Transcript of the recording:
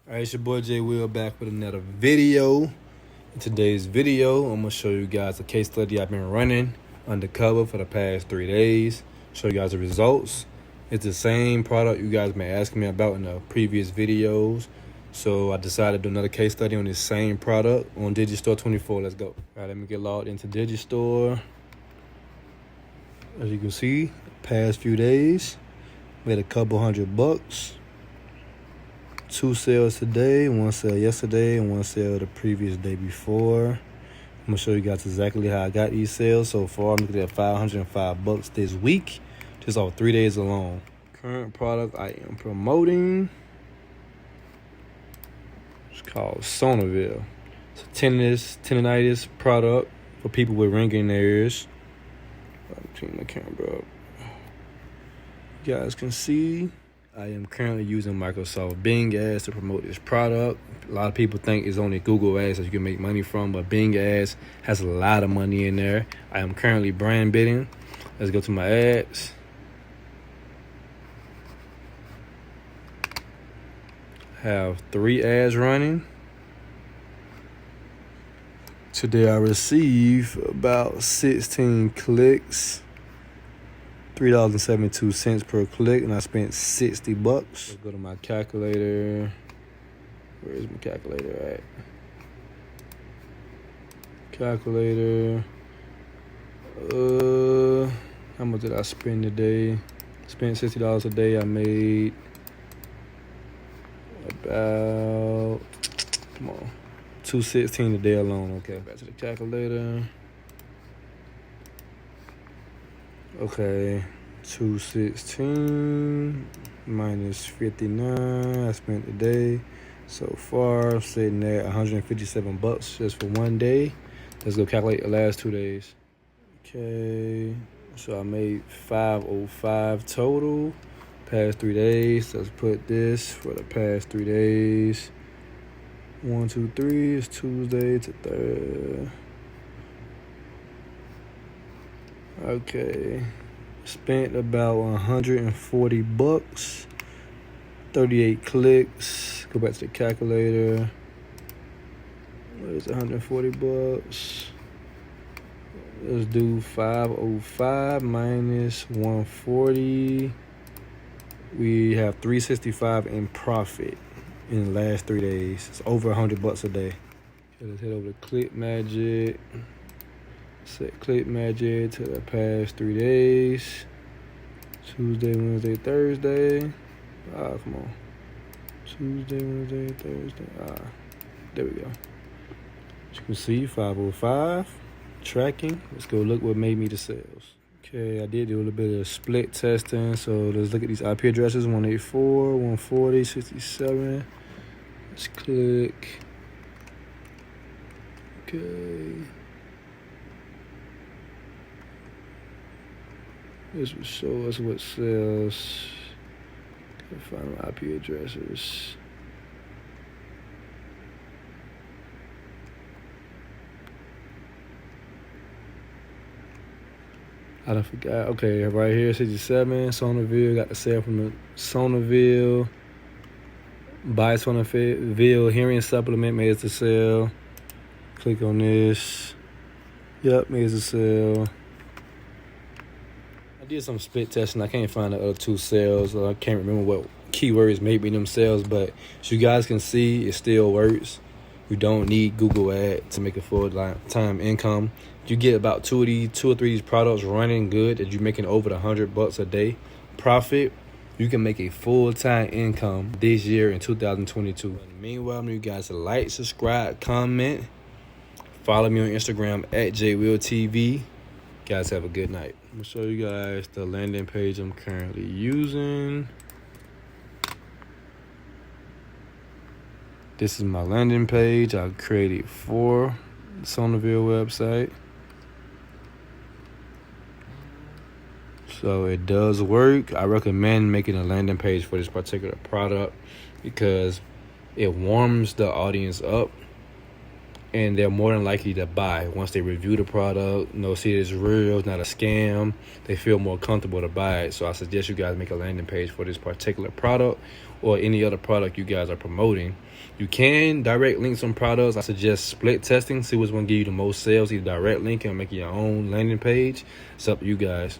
Alright, it's your boy Jay Will back with another video. In today's video, I'm going to show you guys a case study I've been running undercover for the past 3 days. Show you guys the results. It's the same product you guys been asking me about in the previous videos. So I decided to do another case study on this same product on Digistore24. Let's go. Alright, let me get logged into Digistore. As you can see, past few days, made a couple $100. 2 sales today, 1 sale yesterday, and 1 sale the previous day before. I'm gonna show you guys exactly how I got these sales so far. I'm looking at $505 this week, just off 3 days alone. Current product I am promoting, it's called Sonaville. It's a tinnitus product for people with ringing in their ears. I'm turning the camera up. You guys can see I am currently using Microsoft Bing ads to promote this product. A lot of people think it's only Google ads that you can make money from, but Bing ads has a lot of money in there. I am currently brand bidding. Let's go to my ads. Have 3 ads running. Today I received about 16 clicks. $3.72 per click, and I spent $60. Let's go to my calculator. Where is my calculator at? Calculator. How much did I spend today? Spent $60 a day. I made about, come on, $216 a day alone. Okay, back to the calculator. Okay, 216 minus 59 I spent today. So far, I'm sitting at $157 just for 1 day. Let's go calculate the last 2 days. Okay, so I made $505 total past 3 days. Let's put this for the past 3 days. 1, 2, 3 is Tuesday to Thursday. Okay, spent about $140, 38 clicks. Go back to the calculator. What is $140? Let's do 505 minus 140. We have $365 in profit in the last 3 days. It's over $100 a day. Okay, let's head over to Click Magic. Set Click Magic to the past 3 days. Tuesday, Wednesday, Thursday. Come on. Tuesday, Wednesday, Thursday. There we go. As you can see, 505. Tracking. Let's go look what made me the sales. Okay, I did do a little bit of split testing. So let's look at these IP addresses. 184, 140, 67. Let's click. Okay. This will show us what sells. Gotta find my IP addresses. I done forgot. Okay, right here, 67. Sonaville. Got the sale from the Sonaville. Buy Sonaville hearing supplement made it to sale. Click on this. Yep, made it to sale. I did some split testing. I can't find the other 2 sales. I can't remember what keywords made me them sales, but as you guys can see, it still works. You don't need Google ad to make a full-time income. You get about 2 or 3 of these products running good that you're making over $100 a day profit. You can make a full-time income this year in 2022. Meanwhile, I need you guys to like, subscribe, comment. Follow me on Instagram at JWillTV. Guys, have a good night. I'm gonna show you guys the landing page I'm currently using. This is my landing page I created for the Sonaville website. So it does work. I recommend making a landing page for this particular product because it warms the audience up and they're more than likely to buy once they review the product, see it's real, it's not a scam. They feel more comfortable to buy it. So I suggest you guys make a landing page for this particular product or any other product you guys are promoting. You can direct link some products. I suggest split testing, see what's going to give you the most sales, either direct link or making your own landing page. It's up to you guys.